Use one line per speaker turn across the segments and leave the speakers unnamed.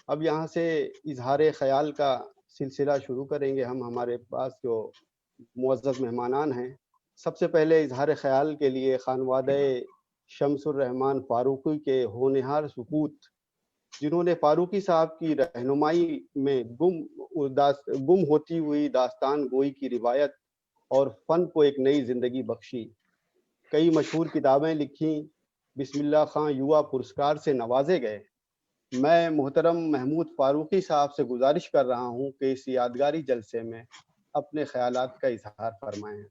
اب یہاں سے اظہار خیال کا سلسلہ شروع کریں گے ہم. ہمارے پاس جو معزز مہمانان ہیں، سب سے پہلے اظہار خیال کے لیے خانوادہ شمس الرحمان فاروقی کے ہونہار سکوت، جنہوں نے فاروقی صاحب کی رہنمائی میں گم ہوتی ہوئی داستان گوئی کی روایت اور فن کو ایک نئی زندگی بخشی، کئی مشہور کتابیں لکھیں، بسم اللہ خان یوا پرسکار سے نوازے گئے. میں محترم محمود فاروقی صاحب سے گزارش کر رہا ہوں کہ اس یادگاری جلسے میں اپنے خیالات کا اظہار فرمائیں.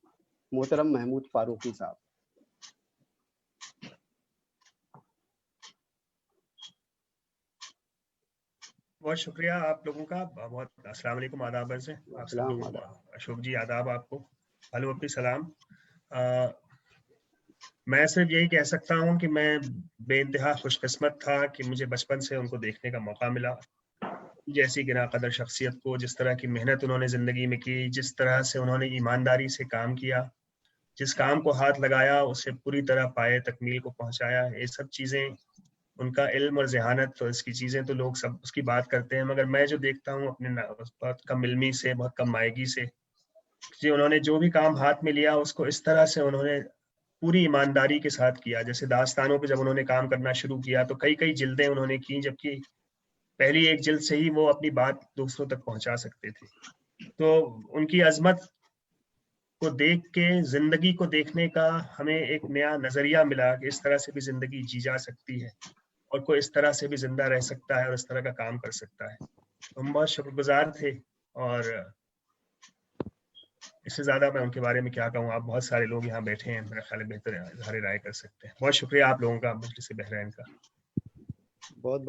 محترم محمود فاروقی صاحب.
بہت شکریہ آپ لوگوں کا. بہت السلام علیکم، آداب سے آپ سب لوگوں کو. اشوک جی آداب آپ کو. ہلو اپنی سلام. میں صرف یہی کہہ سکتا ہوں کہ میں بے انتہا خوش قسمت تھا کہ مجھے بچپن سے ان کو دیکھنے کا موقع ملا. جیسی گراں قدر شخصیت کو، جس طرح کی محنت انہوں نے زندگی میں کی، جس طرح سے انہوں نے ایمانداری سے کام کیا، جس کام کو ہاتھ لگایا اسے پوری طرح پائے تکمیل کو پہنچایا، یہ سب چیزیں، ان کا علم اور ذہانت، تو اس کی چیزیں تو لوگ سب اس کی بات کرتے ہیں، مگر میں جو دیکھتا ہوں اپنے بہت کم علمی سے، بہت کم مائگی سے، کہ انہوں نے جو بھی کام ہاتھ میں لیا اس کو اس طرح سے انہوں نے پوری ایمانداری کے ساتھ کیا. جیسے داستانوں پہ جب انہوں نے کام کرنا شروع کیا تو کئی جلدیں انہوں نے کی، جبکہ پہلی ایک جلد سے ہی وہ اپنی بات دوسروں تک پہنچا سکتے تھے. تو ان کی عظمت کو دیکھ کے زندگی کو دیکھنے کا ہمیں ایک نیا نظریہ ملا کہ اس طرح سے بھی زندگی جی جا سکتی ہے اور کوئی اس طرح سے بھی زندہ رہ سکتا ہے اور اس طرح کا کام کر سکتا ہے. ہم بہت شکر گزار تھے، اور اس سے زیادہ میں ان کے بارے میں کیا کہوں. آپ بہت سارے لوگ یہاں بیٹھے ہیں، میرا خیال ہے بہتر اظہار رائے کر سکتے ہیں. بہت شکریہ آپ لوگوں کا، مجلس بحرین کا.
بہت